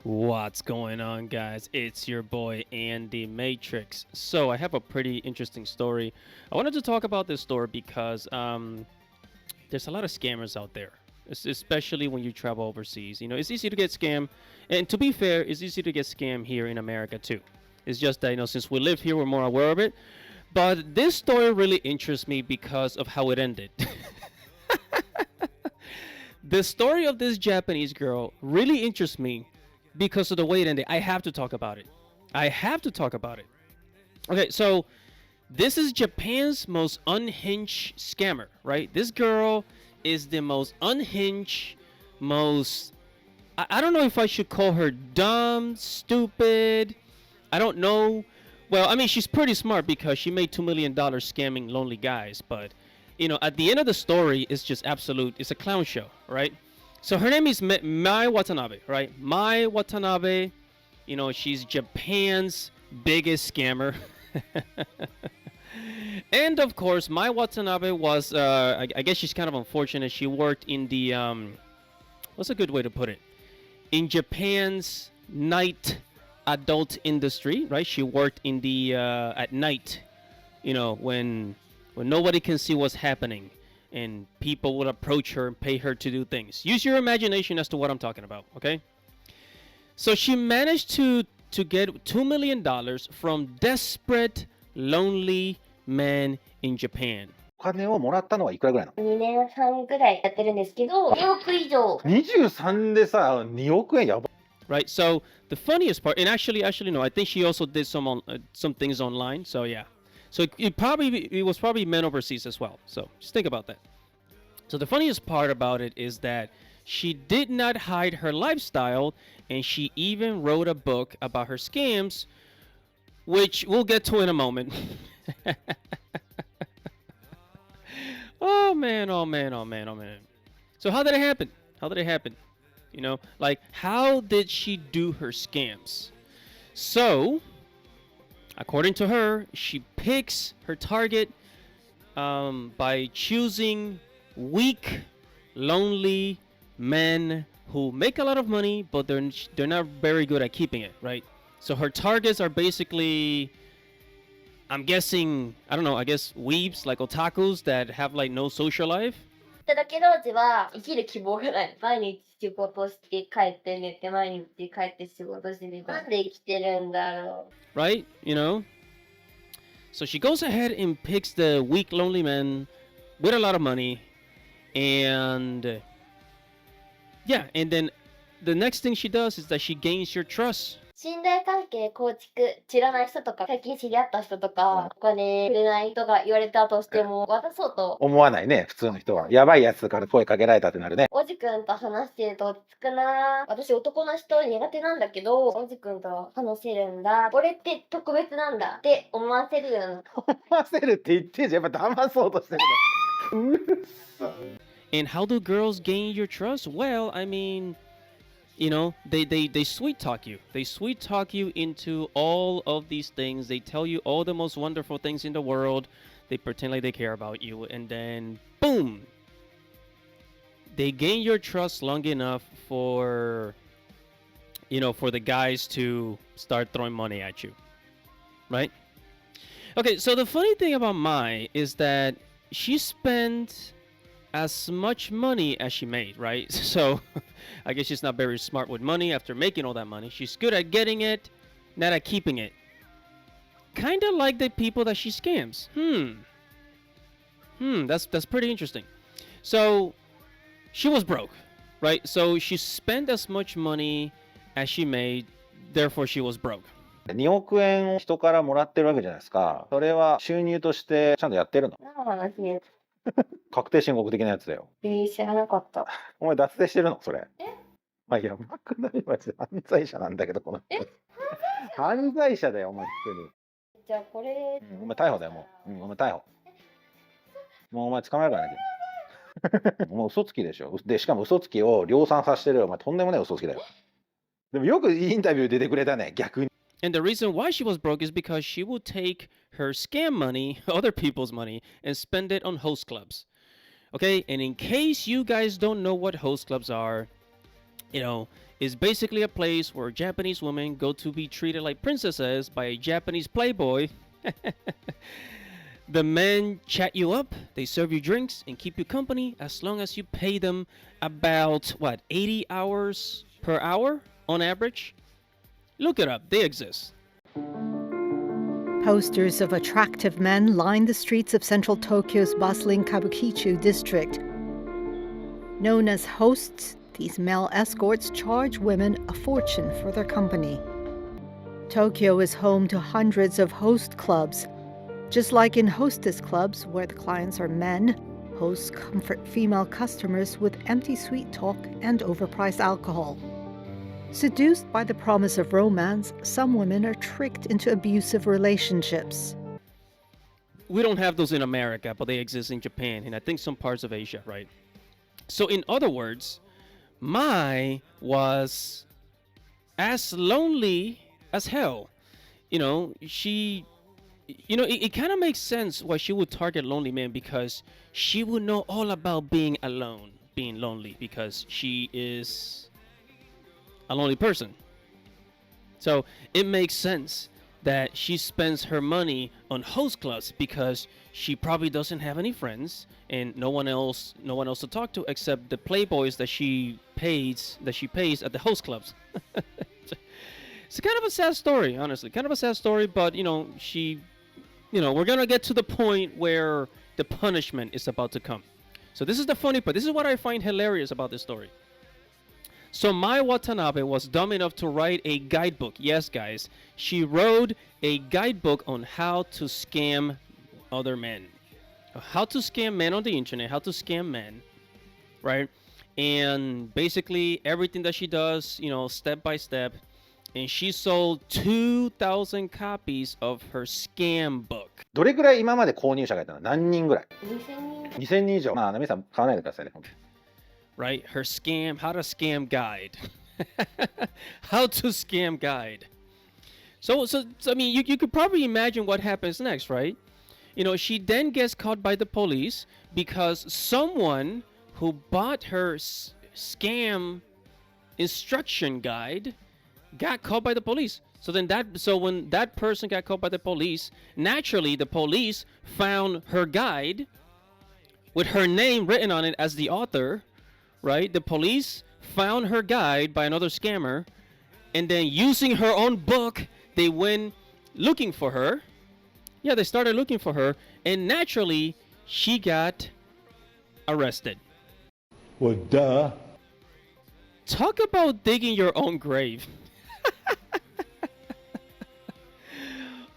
What's going on, guys? It's your boy Andy Matrix. So I have a pretty interesting story. I wanted to talk about this story because there's a lot of scammers out there, especially when you travel overseas. You know, it's easy to get scammed, and to be fair, it's easy to get scammed here in America too. It's just that since we live here, we're more aware of it. But this story really interests me because of how it ended. The story of this Japanese girl really interests me because of the way it ended. I have to talk about it. I have to talk about it. Okay, so this is Japan's most unhinged scammer, right? This girl is the most unhinged, most. I don't know if I should call her dumb, stupid. I don't know. Well, I mean, she's pretty smart because she made $2 million scamming lonely guys, but at the end of the story, it's just absolute. It's a clown show, right? So her name is Mai Watanabe, right? Mai Watanabe, she's Japan's biggest scammer. And of course, Mai Watanabe was, I guess she's kind of unfortunate. She worked in the, what's a good way to put it? In Japan's night adult industry, right? She worked in the, at night, when nobody can see what's happening and people would approach her and pay her to do things. Use your imagination as to what I'm talking about, okay? So she managed to get $2 million from desperate, lonely men in Japan. お金をもらったのはいくらぐらいなの？ 2年半ぐらいやってるんですけど、2億以上。23でさ、2億円やば。Right, so the funniest part, and actually no, I think she also did some things online, so yeah. So it was probably men overseas as well. So just think about that. So the funniest part about it is that she did not hide her lifestyle, and she even wrote a book about her scams, which we'll get to in a moment. Oh man. So how did it happen? How did she do her scams? So, according to her, she picks her target by choosing weak, lonely men who make a lot of money, but they're not very good at keeping it, right? So her targets are basically, I'm guessing, I don't know, I guess weebs, like otakus that have like no social life. だけどうちは生きる希望がない。毎日仕事して帰って寝て毎日帰って仕事して寝てなんで生きてるんだろう。Right? So she goes ahead and picks the weak, lonely men with a lot of money, and yeah, and then the next thing she does is that she gains your trust. 信頼関係構築、知らない人とか、最近知り合った人とか、お金くれない人が言われたとしても、渡そうと。思わないね、普通の人は。やばいやつから声かけられたってなるね。おじくんと話してると落ち着くな。私男の人苦手なんだけど、おじくんと話せるんだ。俺って特別なんだって思わせるような。思わせるって言ってんじゃん。やっぱ騙そうとしてるの。うっさ。And how do girls gain your trust? Well, I mean, they sweet talk you. They sweet talk you into all of these things. They tell you all the most wonderful things in the world. They pretend like they care about you, and then boom, they gain your trust long enough for the guys to start throwing money at you, right? Okay, so the funny thing about Mai is that she spent as much money as she made, right? So I guess she's not very smart with money after making all that money. She's good at getting it, not at keeping it. Kind of like the people that she scams. That's pretty interesting. So she was broke, right? So she spent as much money as she made, therefore she was broke. 2億円人からもらってるわけじゃないですか。それは収入としてちゃんとやってるの？何の話です？確定申告的なやつだよ。知らなかった。お前脱税してるのそれ？え？まあやばくないわ。犯罪者なんだけどこの人。犯罪者だよお前普通に。じゃあこれ、お前逮捕だよもう。お前逮捕。もうお前捕まえるからね。もう嘘つきでしょ。でしかも嘘つきを量産させてるよ。お前とんでもない嘘つきだよ。でもよくインタビュー出てくれたね逆に。And the reason why she was broke is because she would take her scam money, other people's money, and spend it on host clubs. Okay, and in case you guys don't know what host clubs are, is basically a place where Japanese women go to be treated like princesses by a Japanese playboy. The men chat you up, they serve you drinks, and keep you company as long as you pay them about, what, 80 hours per hour on average? Look it up, they exist. Posters of attractive men line the streets of central Tokyo's bustling Kabukicho district. Known as hosts, these male escorts charge women a fortune for their company. Tokyo is home to hundreds of host clubs. Just like in hostess clubs, where the clients are men, hosts comfort female customers with empty sweet talk and overpriced alcohol. Seduced by the promise of romance, some women are tricked into abusive relationships. We don't have those in America, but they exist in Japan and I think some parts of Asia, right? So in other words, Mai was as lonely as hell. You know, it kind of makes sense why she would target lonely men, because she would know all about being alone, being lonely, because she is a lonely person. So it makes sense that she spends her money on host clubs, because she probably doesn't have any friends and no one else to talk to except the playboys that she pays at the host clubs. It's kind of a sad story, honestly. Kind of a sad story, but we're gonna get to the point where the punishment is about to come. So this is the funny part. This is what I find hilarious about this story. So Mai Watanabe was dumb enough to write a guidebook. Yes, guys, she wrote a guidebook on how to scam other men, how to scam men on the internet, how to scam men, right? And basically everything that she does, step by step. And she sold 2,000 copies of her scam book. どれぐらい今まで購入者がいたの？何人ぐらい？ 2000人。 2000人以上。まあ皆さん買わないでくださいね。 Right? Her how to scam guide. How to scam guide. So I mean, you could probably imagine what happens next, right? She then gets caught by the police because someone who bought her scam instruction guide got caught by the police. So when that person got caught by the police, naturally the police found her guide with her name written on it as the author, right? The police found her guide by another scammer, and then using her own book, they went looking for her. Yeah, they started looking for her, and naturally she got arrested. Well, duh. Talk about digging your own grave.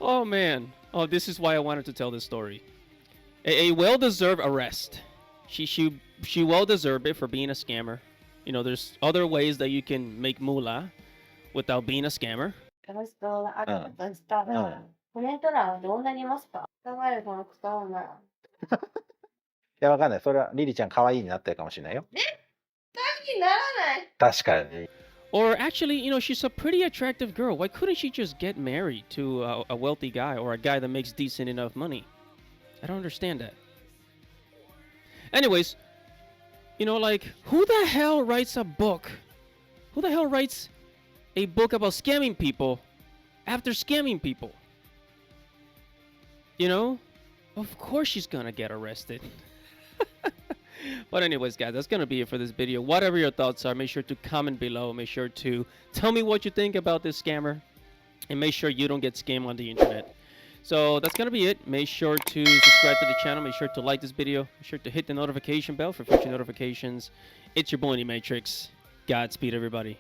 Oh man. Oh, this is why I wanted to tell this story. A well-deserved arrest. She well-deserved it for being a scammer. There's other ways that you can make moolah without being a scammer. 楽しそうなあるとしたら、コメント欄どんなにいますか？考えるこの使うなら。いや、わかんない。それはリリちゃん可愛いになってるかもしれないよ。気にならない。確かに。 Or actually, she's a pretty attractive girl. Why couldn't she just get married to a wealthy guy or a guy that makes decent enough money? I don't understand that. Anyways, who the hell writes a book? Who the hell writes a book about scamming people after scamming people? Of course she's gonna get arrested. But anyways, guys, that's gonna be it for this video. Whatever your thoughts are, make sure to comment below. Make sure to tell me what you think about this scammer, and make sure you don't get scammed on the internet. So that's gonna be it. Make sure to subscribe to the channel. Make sure to like this video. Make sure to hit the notification bell for future notifications. It's your boy Matrix. Godspeed, everybody.